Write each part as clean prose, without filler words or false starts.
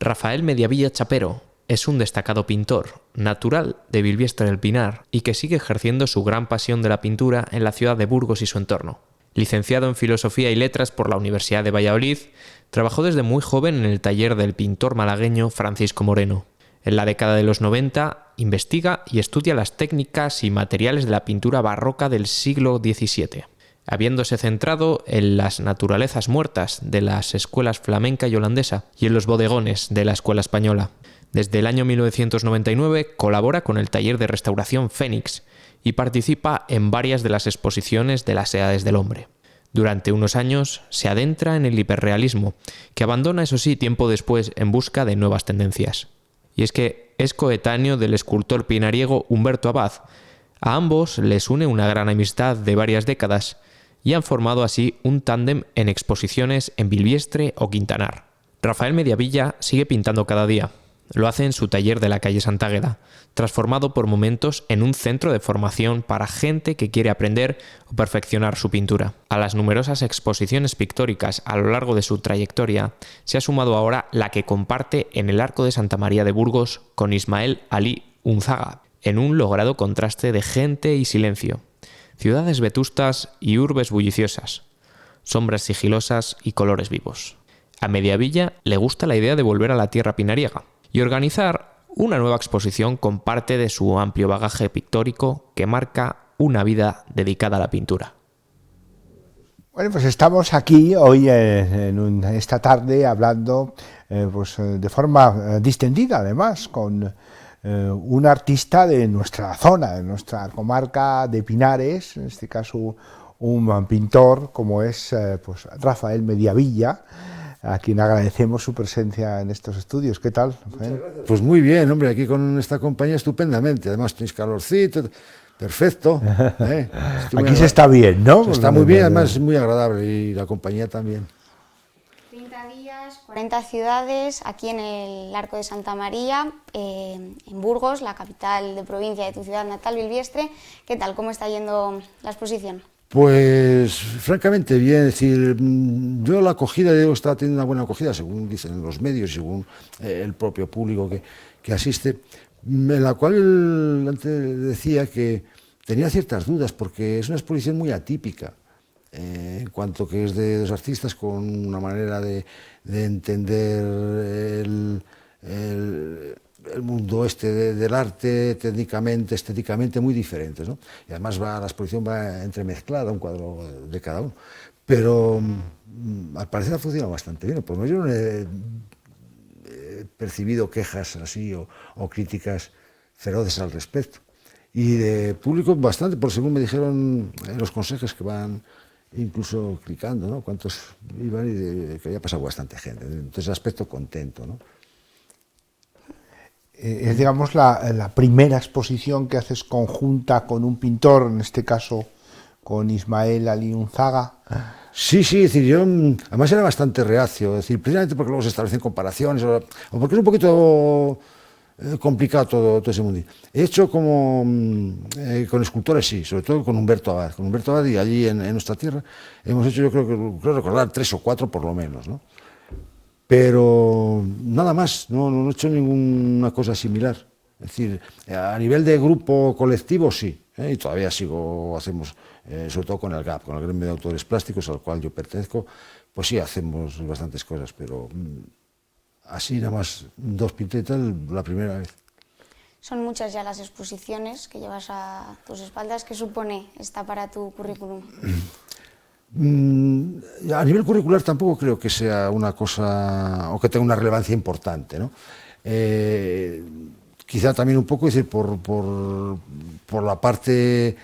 Rafael Mediavilla Chapero es un destacado pintor, natural de Bilbiestre del Pinar y que sigue ejerciendo su gran pasión de la pintura en la ciudad de Burgos y su entorno. Licenciado en Filosofía y Letras por la Universidad de Valladolid, trabajó desde muy joven en el taller del pintor malagueño Francisco Moreno. En la década de los 90 investiga y estudia las técnicas y materiales de la pintura barroca del siglo XVII, habiéndose centrado en las naturalezas muertas de las escuelas flamenca y holandesa y en los bodegones de la escuela española. Desde el año 1999 colabora con el taller de restauración Fénix y participa en varias de las exposiciones de las Edades del Hombre. Durante unos años se adentra en el hiperrealismo, que abandona, eso sí, tiempo después en busca de nuevas tendencias. Y es que es coetáneo del escultor pinariego Humberto Abad. A ambos les une una gran amistad de varias décadas y han formado así un tándem en exposiciones en Bilbiestre o Quintanar. Rafael Mediavilla sigue pintando cada día. Lo hace en su taller de la calle Santa Águeda, transformado por momentos en un centro de formación para gente que quiere aprender o perfeccionar su pintura. A las numerosas exposiciones pictóricas a lo largo de su trayectoria se ha sumado ahora la que comparte en el Arco de Santa María de Burgos con Ismael Ali Unzaga, en un logrado contraste de gente y silencio, ciudades vetustas y urbes bulliciosas, sombras sigilosas y colores vivos. A Mediavilla le gusta la idea de volver a la tierra pinariega y organizar una nueva exposición con parte de su amplio bagaje pictórico que marca una vida dedicada a la pintura. Bueno, pues estamos aquí hoy esta tarde hablando de forma distendida, además, con un artista de nuestra zona, de nuestra comarca de Pinares, en este caso un pintor como es Rafael Mediavilla, a quien agradecemos su presencia en estos estudios. ¿Qué tal, Rafael? Pues muy bien, hombre, aquí con esta compañía estupendamente. Además tenéis calorcito, perfecto. Aquí se está bien, ¿no? Está muy bien, además es muy agradable y la compañía también. 30 días, 40 ciudades, aquí en el Arco de Santa María, en Burgos, la capital de provincia de tu ciudad natal, Bilbiestre. ¿Qué tal? ¿Cómo está yendo la exposición? Pues francamente bien, es decir, yo la acogida, está teniendo una buena acogida, según dicen los medios, según el propio público que asiste, en la cual antes decía que tenía ciertas dudas, porque es una exposición muy atípica, en cuanto que es de dos artistas con una manera de entender el mundo del arte técnicamente, estéticamente muy diferentes, ¿no? Y además la exposición va entremezclada, un cuadro de cada uno. Pero al parecer ha funcionado bastante bien, por lo menos yo no he percibido quejas así o críticas feroces al respecto. Y de público bastante, por según me dijeron los consejos que van incluso clicando, ¿no? Cuántos iban y que había pasado bastante gente. Entonces, aspecto contento, ¿no? Es, digamos, la primera exposición que haces conjunta con un pintor, en este caso con Ismael Ali Unzaga. Sí, es decir, yo además era bastante reacio, es decir, precisamente porque luego se establecen comparaciones o porque es un poquito complicado todo ese mundo. He hecho como con escultores, sí, sobre todo con Humberto Abad. Con Humberto Abad y allí en nuestra tierra hemos hecho, yo creo recordar 3 o 4 por lo menos, ¿no? Pero nada más, no he hecho ninguna cosa similar. Es decir, a nivel de grupo colectivo sí, y todavía hacemos, sobre todo con el GAP, con el Gremio de Autores Plásticos, al cual yo pertenezco, pues sí, hacemos bastantes cosas, pero así nada más 2 pintetas la primera vez. Son muchas ya las exposiciones que llevas a tus espaldas. ¿Qué supone esta para tu currículum? A nivel curricular tampoco creo que sea una cosa o que tenga una relevancia importante, ¿no? Quizá también un poco, es decir, por la parte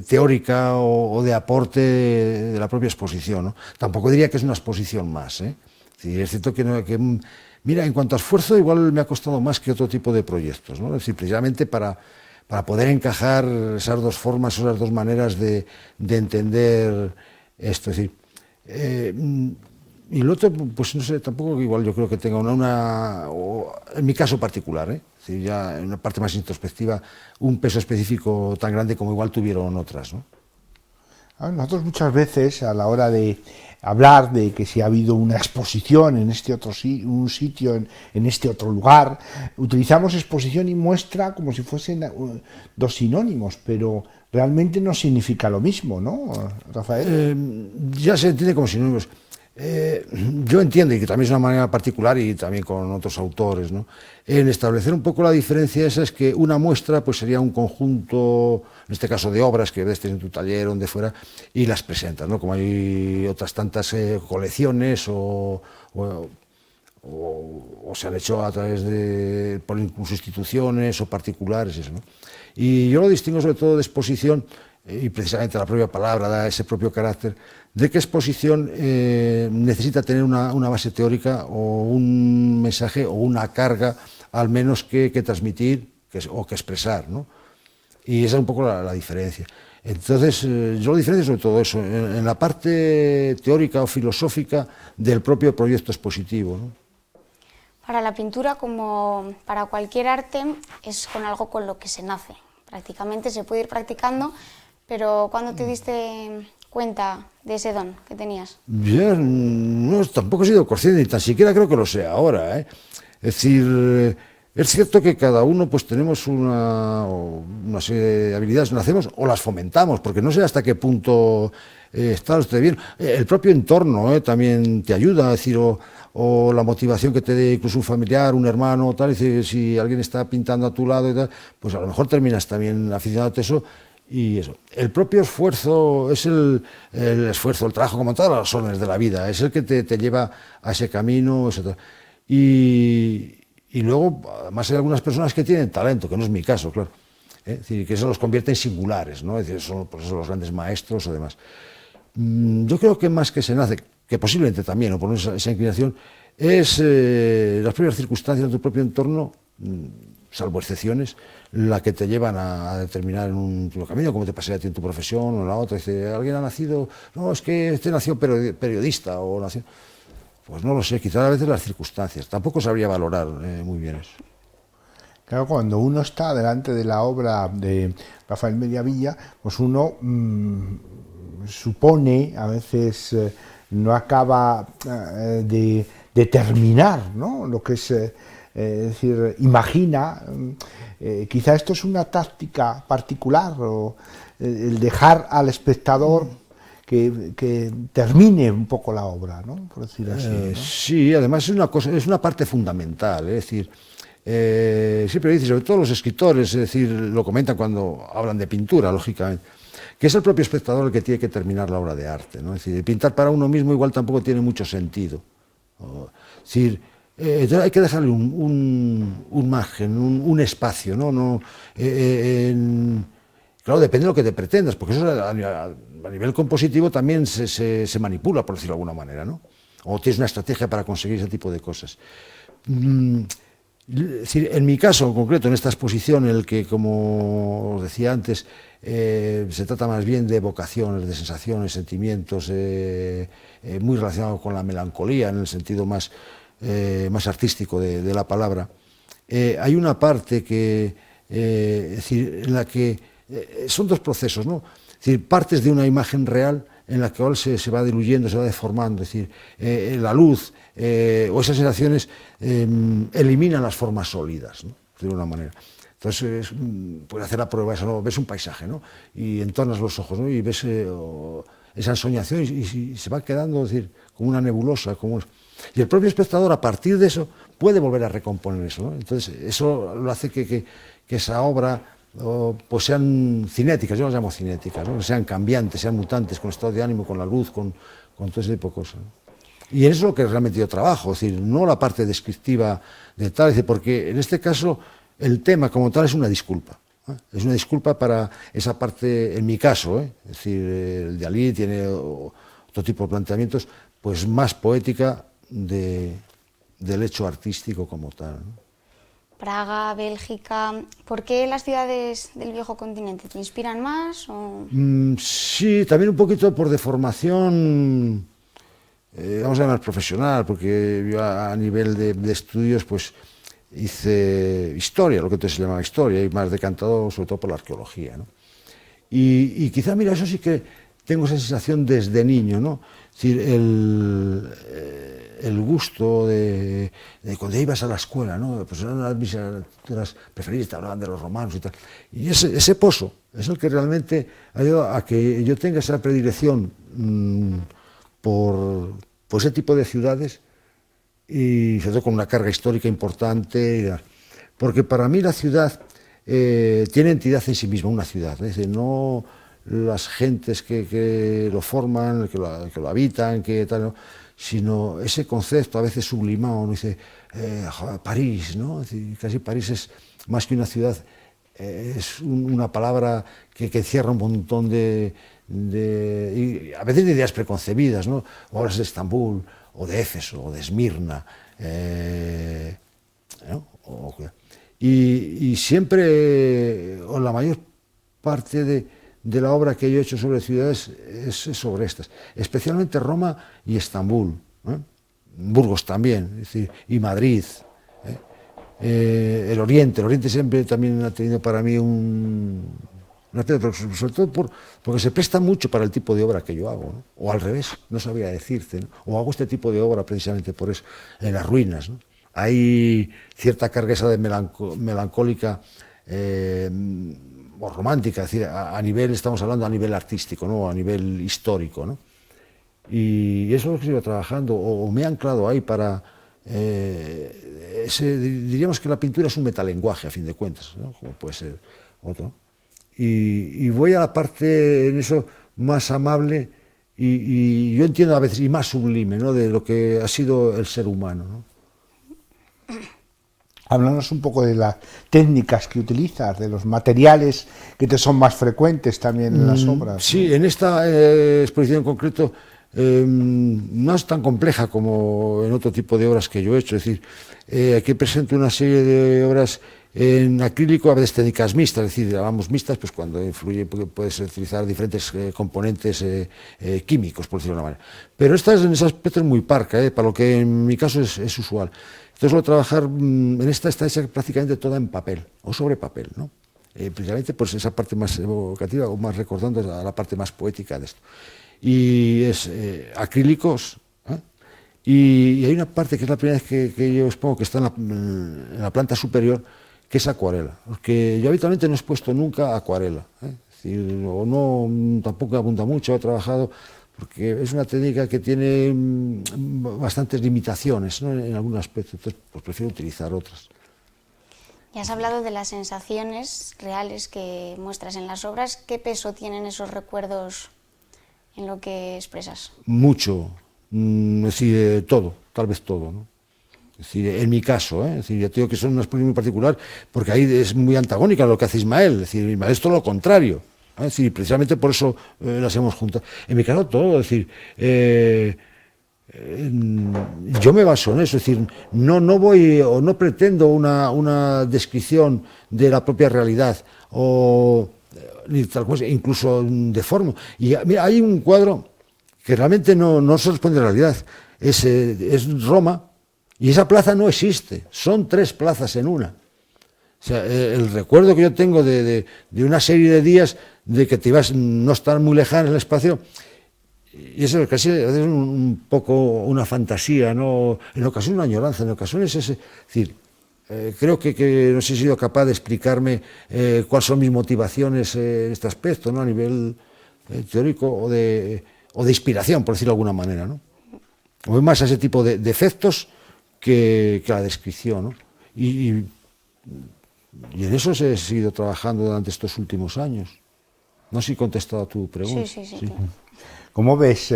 teórica o de aporte de la propia exposición, ¿no? Tampoco diría que es una exposición más, ¿eh? Es cierto mira, en cuanto a esfuerzo, igual me ha costado más que otro tipo de proyectos, ¿no? Es decir, precisamente para poder encajar esas dos formas, esas dos maneras de entender esto. Es decir, y lo otro, pues no sé, tampoco igual yo creo que tenga en mi caso particular, es decir, ya en una parte más introspectiva, un peso específico tan grande como igual tuvieron otras, ¿no? Nosotros muchas veces a la hora de hablar de que si ha habido una exposición en este otro un sitio, en este otro lugar. Utilizamos exposición y muestra como si fuesen dos sinónimos, pero realmente no significa lo mismo, ¿no, Rafael? Ya se entiende como sinónimos. Yo entiendo, y que también es una manera particular, y también con otros autores, ¿no?, en establecer un poco la diferencia esa, es que una muestra pues sería un conjunto, en este caso de obras que ves en tu taller o donde fuera, y las presentas, ¿no?, como hay otras tantas colecciones o se han hecho a través de, por incluso instituciones o particulares, eso, ¿no? Y yo lo distingo sobre todo de exposición, y precisamente la propia palabra da ese propio carácter, de que exposición necesita tener una base teórica o un mensaje o una carga, al menos que transmitir o que expresar, ¿no? Y esa es un poco la diferencia. Entonces, yo lo diferencio sobre todo eso, en la parte teórica o filosófica del propio proyecto expositivo, ¿no? Para la pintura, como para cualquier arte, es con algo con lo que se nace. Prácticamente se puede ir practicando, pero ¿cuándo te diste cuenta de ese don que tenías? Yo no, tampoco he sido consciente, ni tan siquiera creo que lo sé ahora, ¿eh? Es decir, es cierto que cada uno pues tenemos una serie de habilidades, nacemos o las fomentamos, porque no sé hasta qué punto está usted bien. El propio entorno también te ayuda, es decir, o la motivación que te dé incluso un familiar, un hermano, tal, si alguien está pintando a tu lado y tal, pues a lo mejor terminas también aficionado a eso. Y eso, el propio esfuerzo es el esfuerzo, el trabajo, como todas las órdenes de la vida, es el que te lleva a ese camino, etc. Y luego, además hay algunas personas que tienen talento, que no es mi caso, claro, es decir, que eso los convierte en singulares, ¿no? Es decir, son por eso los grandes maestros o demás. Yo creo que más que se nace, que posiblemente también, o por esa inclinación, es las propias circunstancias de tu propio entorno, salvo excepciones, la que te llevan a determinar en un camino, como te pasaría a ti en tu profesión o en la otra. Dice, alguien ha nacido, no, es que este nació periodista o nació... Pues no lo sé, quizás a veces las circunstancias. Tampoco sabría valorar muy bien eso. Claro, cuando uno está delante de la obra de Rafael Mediavilla, pues uno supone, a veces no acaba de determinar, ¿no?, lo que es decir, imagina, quizá esto es una táctica particular, o el dejar al espectador que termine un poco la obra, ¿no?, por decir así, ¿no? Sí, además es una parte fundamental, es decir, siempre dice, sobre todo los escritores, es decir, lo comentan cuando hablan de pintura, lógicamente, que es el propio espectador el que tiene que terminar la obra de arte, ¿no? Es decir, pintar para uno mismo igual tampoco tiene mucho sentido. Es decir, hay que dejarle un margen, un espacio, ¿no? Claro, depende de lo que te pretendas, porque eso a nivel compositivo también se manipula, por decirlo de alguna manera, ¿no? O tienes una estrategia para conseguir ese tipo de cosas. Es decir, en mi caso en concreto, en esta exposición, en el que, como os decía antes, se trata más bien de evocaciones, de sensaciones, sentimientos, muy relacionados con la melancolía, en el sentido más artístico de la palabra. Hay una parte que, es decir, en la que son dos procesos, ¿no? Es decir, partes de una imagen real en la que ahora se va diluyendo, se va deformando, es decir, la luz o esas sensaciones eliminan las formas sólidas, ¿no?, de alguna manera. Entonces, puedes hacer la prueba esa, ¿no? Ves un paisaje, ¿no?, y entornas los ojos, ¿no?, y ves esa ensoñación y se va quedando, es decir, como una nebulosa, y el propio espectador, a partir de eso, puede volver a recomponer eso, ¿no? Entonces, eso lo hace que esa obra pues sean cinéticas, yo las llamo cinéticas, ¿no?, sean cambiantes, sean mutantes, con estado de ánimo, con la luz, con todo ese tipo de cosas, ¿no? Y eso es lo que realmente yo trabajo, es decir, no la parte descriptiva de tal, porque en este caso el tema como tal es una disculpa, ¿eh? Es una disculpa para esa parte, en mi caso, es decir, el de Dalí tiene otro tipo de planteamientos, pues más poética del hecho artístico como tal, ¿no? Praga, Bélgica, ¿por qué las ciudades del viejo continente? ¿Te inspiran más? O... Sí, también un poquito por deformación, vamos a llamar profesional, porque yo a nivel de estudios pues hice historia, lo que entonces se llamaba historia, y más decantado sobre todo por la arqueología, ¿no? Y quizá, mira, eso sí que tengo esa sensación desde niño, ¿no? Es decir, el gusto de cuando ibas a la escuela, ¿no? Pues eran las mis asignaturas preferidas, te hablaban de los romanos y tal. Y ese pozo es el que realmente ha ayudado a que yo tenga esa predilección por ese tipo de ciudades, y sobre todo con una carga histórica importante, porque para mí la ciudad tiene entidad en sí misma, una ciudad, es decir, no las gentes que lo forman, que lo habitan, que tal, ¿no? Sino ese concepto a veces sublimado, ¿no? Dice, París, ¿no? Es decir, casi París es más que una ciudad, es una palabra que encierra un montón y a veces de ideas preconcebidas, ¿no? O hablas de Estambul, o de Éfeso, o de Esmirna, ¿no? Y siempre, o la mayor parte de la obra que yo he hecho sobre ciudades es sobre estas, especialmente Roma y Estambul, Burgos también, es decir, y Madrid, el Oriente siempre también ha tenido para mí pero sobre todo porque se presta mucho para el tipo de obra que yo hago, ¿no? O al revés, no sabría decirte, ¿no? O hago este tipo de obra precisamente por eso, en las ruinas, ¿no? Hay cierta carga esa de melancólica o romántica, es decir, a nivel, estamos hablando a nivel artístico, ¿no? A nivel histórico, ¿no? Y eso es lo que sigo trabajando, o me he anclado ahí para... diríamos que la pintura es un metalenguaje, a fin de cuentas, ¿no? Como puede ser otro. Y voy a la parte en eso más amable y yo entiendo a veces, y más sublime, ¿no? De lo que ha sido el ser humano, ¿no? Háblanos un poco de las técnicas que utilizas, de los materiales que te son más frecuentes también en las obras. Sí, en esta exposición en concreto no es tan compleja como en otro tipo de obras que yo he hecho. Es decir, aquí presento una serie de obras en acrílico, a veces técnicas mixtas, es decir, llamamos mixtas pues cuando influye, puedes utilizar diferentes componentes químicos, por decirlo de una manera. Pero esta es en ese aspecto muy parca, para lo que en mi caso es usual. Entonces, lo trabajar en esta está hecha prácticamente toda en papel, o sobre papel, ¿no? Precisamente pues esa parte más evocativa, o más recordando a la parte más poética de esto. Y es acrílicos, y hay una parte que es la primera vez que yo expongo, que está en la planta superior, que es acuarela, porque yo habitualmente no he expuesto nunca acuarela, es decir, o no, tampoco apunta mucho, he trabajado, porque es una técnica que tiene bastantes limitaciones, ¿no? En algún aspecto, entonces pues prefiero utilizar otras. Y has hablado de las sensaciones reales que muestras en las obras. ¿Qué peso tienen esos recuerdos en lo que expresas? Mucho, es decir, todo, tal vez todo, ¿no? Es decir, en mi caso, es decir, ya te digo que son una exposición muy particular, porque ahí es muy antagónica a lo que hace Ismael, es decir, Ismael es todo lo contrario. Es decir, precisamente por eso las hemos juntado. En mi caso todo, es decir, yo me baso en eso, es decir, no voy o no pretendo una descripción de la propia realidad, o ni tal cosa, incluso de forma. Y mira, hay un cuadro que realmente no se responde a la realidad, es Roma, y esa plaza no existe, son 3 plazas en una. O sea, el recuerdo que yo tengo de una serie de días de que te ibas no estar muy lejano en el espacio, y eso casi es un poco una fantasía, ¿no? En ocasiones una añoranza, en ocasiones es decir, creo que no sé si he sido capaz de explicarme cuáles son mis motivaciones en este aspecto, ¿no? A nivel teórico o de inspiración, por decirlo de alguna manera, ¿no? Voy más a ese tipo de efectos que a la descripción, ¿no? Y en eso he seguido trabajando durante estos últimos años. No sé si he contestado a tu pregunta. Sí. ¿Cómo ves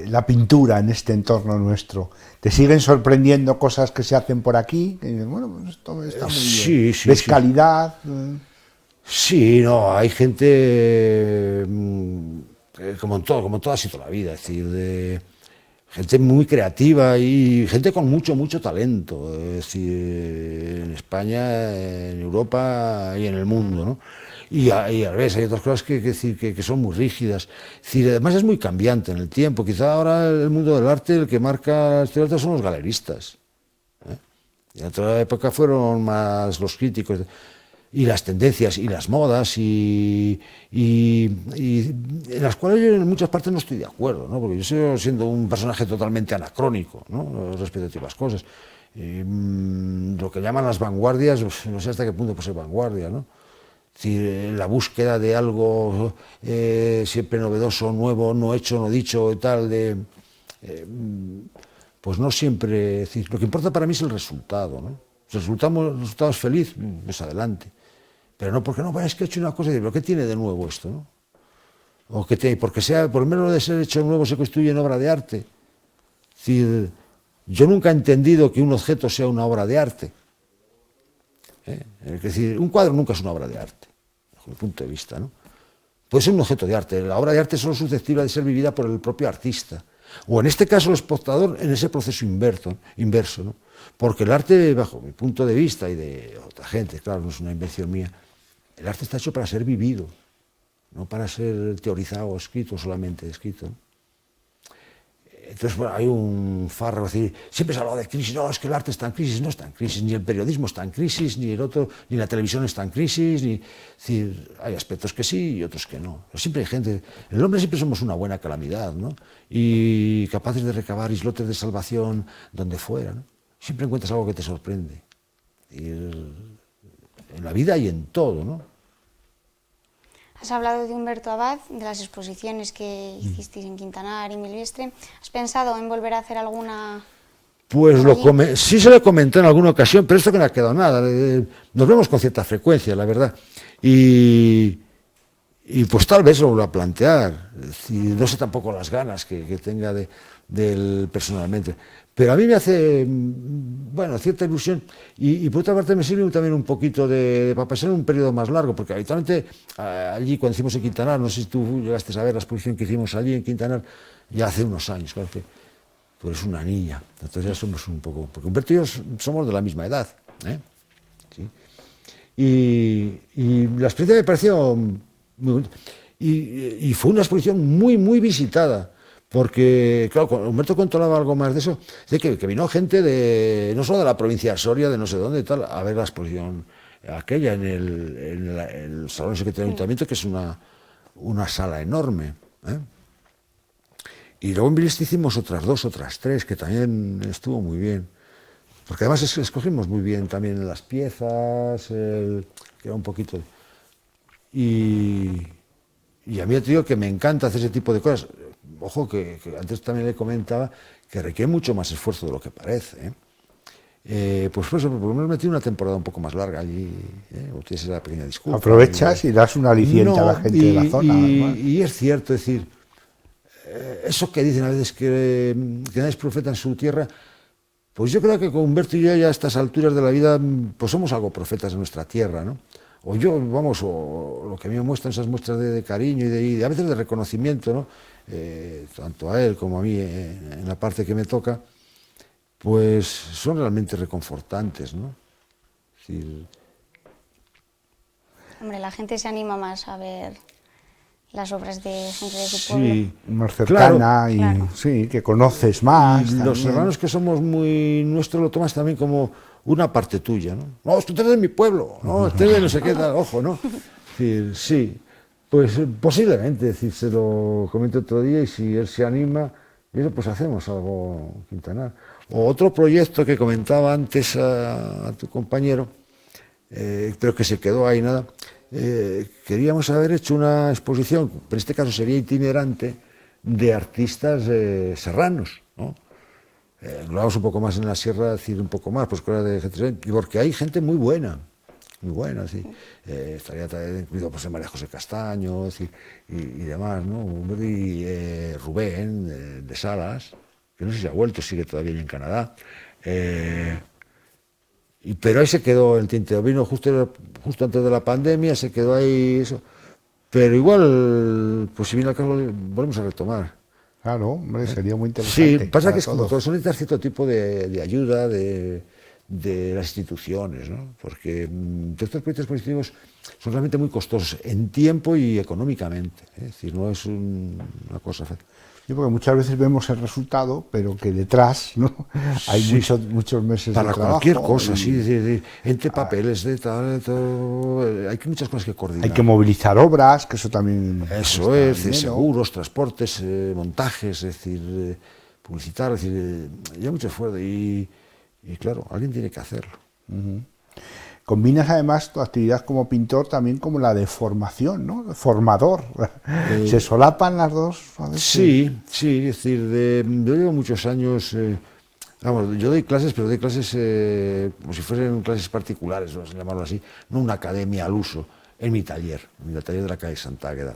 la pintura en este entorno nuestro? ¿Te siguen sorprendiendo cosas que se hacen por aquí? Bueno, pues esto está muy bien. Sí. ¿Ves calidad? Sí, no, hay gente como en todo ha sido la vida, es decir, gente muy creativa y gente con mucho talento, es decir, en España, en Europa y en el mundo, ¿no? Y al revés, hay otras cosas que son muy rígidas. Es decir, además es muy cambiante en el tiempo. Quizá ahora el mundo del arte, el que marca el arte son los galeristas, ¿eh? Y en otra época fueron más los críticos. y las tendencias y las modas y en las cuales yo en muchas partes no estoy de acuerdo, ¿no? Porque yo sigo siendo un personaje totalmente anacrónico, ¿no? Respecto a otras cosas. Lo que llaman las vanguardias, pues, no sé hasta qué punto puede ser vanguardia, ¿no? Es decir, la búsqueda de algo siempre novedoso, nuevo, no hecho, no dicho y tal, pues no siempre. Es decir, lo que importa para mí es el resultado, ¿no? Si el resultado es feliz, pues adelante. Pero no porque no, es que he hecho una cosa, pero ¿qué tiene de nuevo esto, no? O que porque sea, por menos de ser hecho nuevo se constituye en obra de arte. Es decir, yo nunca he entendido que un objeto sea una obra de arte. Es decir, un cuadro nunca es una obra de arte, desde mi punto de vista, ¿no? Puede ser un objeto de arte. La obra de arte es solo susceptible de ser vivida por el propio artista. O en este caso el espectador en ese proceso inverso, ¿no? Porque el arte, bajo mi punto de vista y de otra gente, claro, no es una invención mía, el arte está hecho para ser vivido, no para ser teorizado o escrito, solamente escrito, ¿no? Entonces, bueno, hay un farro, es decir, siempre se ha hablado de crisis, no, es que el arte está en crisis, no está en crisis, ni el periodismo está en crisis, ni el otro, ni la televisión está en crisis, es decir, hay aspectos que sí y otros que no. Pero siempre hay gente, el hombre siempre somos una buena calamidad, ¿no? Y capaces de recabar islotes de salvación donde fuera, ¿no? Siempre encuentras algo que te sorprende. En la vida y en todo, ¿no? Has hablado de Humberto Abad, de las exposiciones que hicisteis en Quintanar y Milviestre. ¿Has pensado en volver a hacer alguna? Pues sí se lo comenté en alguna ocasión, pero esto que no ha quedado nada. Nos vemos con cierta frecuencia, la verdad. Y pues tal vez lo vuelva a plantear. Es decir, no sé tampoco las ganas que tenga de él personalmente. Pero a mí me hace, bueno, cierta ilusión y por otra parte me sirve también un poquito para pasar un periodo más largo, porque habitualmente allí cuando hicimos en Quintanar, no sé si tú llegaste a ver la exposición que hicimos allí en Quintanar, ya hace unos años, claro que tú eres una niña, entonces ya somos un poco, porque Humberto y yo somos de la misma edad, ¿eh? ¿Sí? Y la experiencia me pareció muy bonita, y fue una exposición muy, muy visitada. Porque, claro, Humberto controlaba algo más de eso, de que vino gente no solo de la provincia de Soria, de no sé dónde y tal, a ver la exposición aquella en el Salón Secretario del Ayuntamiento, que es una sala enorme, ¿eh? Y luego en Milviestre hicimos otras tres, que también estuvo muy bien. Porque además escogimos muy bien también las piezas, que era un poquito. Y a mí te digo que me encanta hacer ese tipo de cosas. Ojo, que antes también le comentaba que requiere mucho más esfuerzo de lo que parece, ¿eh? Pues por eso, por lo menos metí una temporada un poco más larga allí, ¿eh? O tienes esa pequeña disculpa. Aprovechas y das un aliciente a la gente de la zona. Y es cierto, es decir, eso que dicen a veces que nadie es profeta en su tierra, pues yo creo que con Humberto y yo ya a estas alturas de la vida, pues somos algo profetas en nuestra tierra, ¿no? O yo, vamos, o lo que a mí me muestran esas muestras de cariño y a veces de reconocimiento, ¿no? Tanto a él como a mí en la parte que me toca, pues son realmente reconfortantes, ¿no? Es decir, Hombre, la gente se anima más a ver las obras de gente de su pueblo. sí, Más cercana, claro, y claro. sí, que conoces más. y los también. serranos que somos muy nuestros lo tomas también como una parte tuya, ¿no? No, tú eres de mi pueblo, no, este de no sé qué tal, ojo, ¿no? Es decir, sí, pues posiblemente, es decir, se lo comenté otro día y si él se anima, y eso pues hacemos algo en Quintanar. O otro proyecto que comentaba antes a tu compañero, pero que se quedó ahí nada, queríamos haber hecho una exposición, pero en este caso sería itinerante, de artistas serranos, ¿no? Lo vamos un poco más en la sierra, decir un poco más, pues de gente, porque hay gente muy buena, sí. Estaría incluido pues, María José Castaño, decir, y demás, ¿no? Y Rubén de Salas, que no sé si ha vuelto, sigue todavía en Canadá. Pero ahí se quedó el tintero, vino justo antes de la pandemia, se quedó ahí eso. Pero igual, pues si viene al caso, volvemos a retomar. Claro, hombre, sería muy interesante. Sí, pasa que es todo. como todo, son necesitas cierto tipo de ayuda, de de las instituciones, ¿no? Porque estos proyectos expositivos son realmente muy costosos en tiempo y económicamente, ¿eh? Es decir, no es una cosa fácil. Sí, porque muchas veces vemos el resultado, pero que detrás, ¿no?, hay Sí, muchos meses para de trabajo. cualquier cosa, sí, entre papeles, de tal, de todo, hay muchas cosas que coordinar. Hay que movilizar obras, que eso también... Eso cuesta es, dinero. seguros, transportes, montajes, es decir, publicitar, es decir, hay mucho esfuerzo y claro, alguien tiene que hacerlo. Combinas además tu actividad como pintor también como la de formación, ¿no? Formador. ¿Se solapan las dos? A veces? Sí, es decir, yo llevo muchos años, vamos, yo doy clases, pero doy clases como si fueran clases particulares, vamos a llamarlo así, no una academia al uso, en mi taller de la calle Santa Águeda.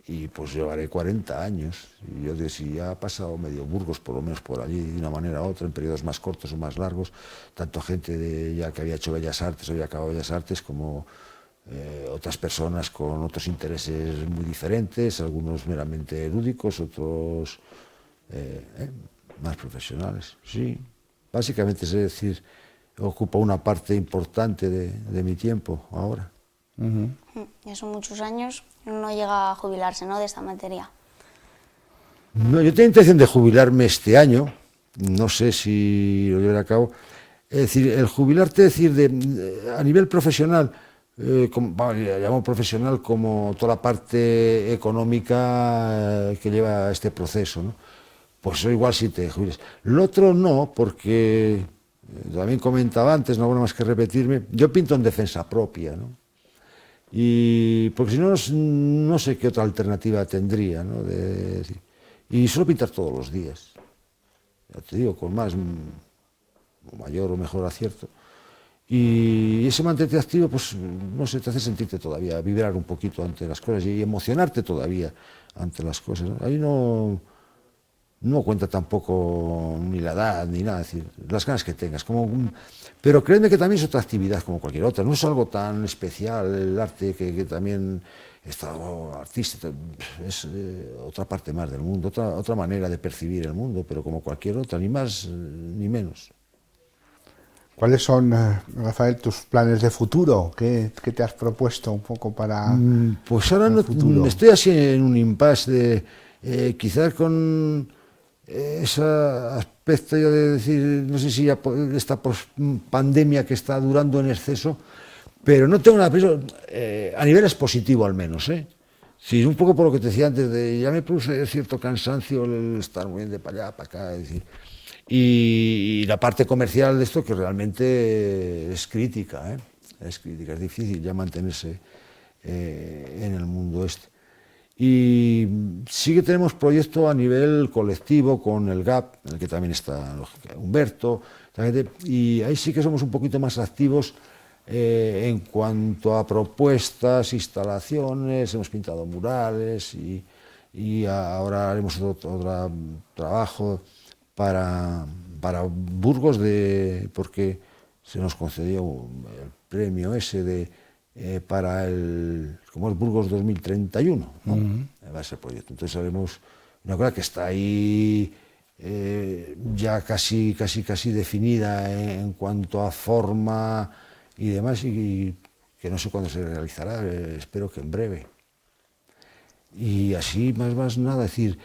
Y pues llevaré 40 años, y yo digo, si ya ha pasado medio Burgos, por lo menos por allí, de una manera u otra, en periodos más cortos o más largos, tanto gente ya que había hecho Bellas Artes o había acabado Bellas Artes, como otras personas con otros intereses muy diferentes, algunos meramente lúdicos, otros más profesionales. Sí, básicamente es decir, ocupa una parte importante de mi tiempo ahora. Ya son muchos años, uno llega a jubilarse, ¿no?, de esta materia. No, yo tengo intención de jubilarme este año, no sé si lo llevaré a cabo. Es decir, el jubilarte, es decir, a nivel profesional, bueno, llamo profesional como toda la parte económica que lleva este proceso, ¿no? Pues eso igual si te jubilas. Lo otro no, porque también comentaba antes, no hago más que repetirme, yo pinto en defensa propia, ¿no? Y porque si no, no sé qué otra alternativa tendría, ¿no? Y suelo pintar todos los días, ya te digo, con más, mayor o mejor acierto. Y ese mantenerte activo, pues, no sé, te hace sentirte todavía, vibrar un poquito ante las cosas y emocionarte todavía ante las cosas, ¿no? Ahí no cuenta tampoco ni la edad ni nada, es decir, las ganas que tengas. Pero créeme que también es otra actividad como cualquier otra, no es algo tan especial el arte que también estado artista, es otra parte más del mundo, otra manera de percibir el mundo, pero como cualquier otra, ni más ni menos. ¿Cuáles son, Rafael, tus planes de futuro? ¿Qué te has propuesto un poco para pues ahora el futuro? Estoy así en un impasse de quizás con ese aspecto yo de decir, no sé si ya esta pandemia que está durando en exceso, pero no tengo nada prisa, a nivel expositivo al menos, ¿eh? Sí, un poco por lo que te decía antes, ya me produce cierto cansancio el estar muy bien de para allá, para acá, es decir, y la parte comercial de esto que realmente es crítica, ¿eh? Es crítica, es difícil ya mantenerse en el mundo este. Y sí que tenemos proyectos a nivel colectivo con el GAP, en el que también está Humberto, y ahí sí que somos un poquito más activos en cuanto a propuestas, instalaciones, hemos pintado murales y ahora haremos otro trabajo para Burgos, porque se nos concedió el premio ese para como es Burgos 2031, ¿no? Va a ser proyecto. Entonces haremos una cosa que está ahí ya casi definida en cuanto a forma y demás, y que no sé cuándo se realizará, espero que en breve. Y así más nada, es decir,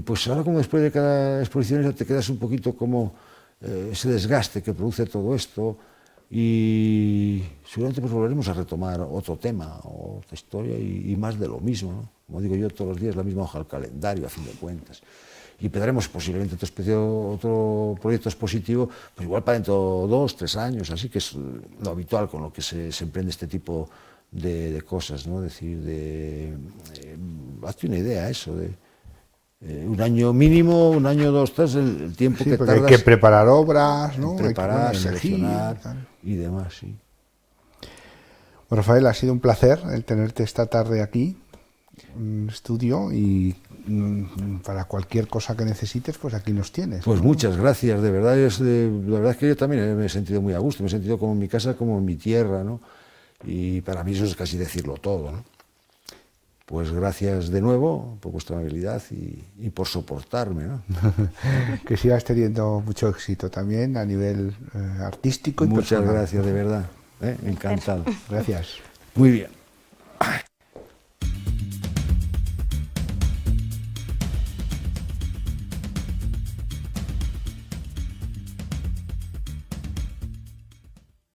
pues ahora como después de cada exposición ya te quedas un poquito como ese desgaste que produce todo esto, y seguramente pues volveremos a retomar otro tema, otra historia y más de lo mismo, ¿no? Como digo yo, todos los días la misma hoja del calendario, a fin de cuentas. Y empezaremos posiblemente otro proyecto expositivo, pues igual para dentro de 2, 3 años, así que es lo habitual con lo que se emprende este tipo de cosas, ¿no? Es decir, hazte una idea eso, de un año mínimo, un año, 2, 3, el tiempo que tardas. Hay que preparar obras, ¿no? Preparar, seleccionar y demás, sí. Bueno, Rafael, ha sido un placer el tenerte esta tarde aquí en el estudio, y para cualquier cosa que necesites, pues aquí nos tienes. Pues ¿no? muchas gracias, de verdad, la verdad es que yo también me he sentido muy a gusto, me he sentido como en mi casa, como en mi tierra, ¿no? Y para mí eso es casi decirlo todo, ¿no? pues gracias de nuevo por vuestra amabilidad y por soportarme, ¿no? Que sigas teniendo mucho éxito también a nivel artístico y Muchas personal. gracias, de verdad. Encantado. Gracias. Muy bien.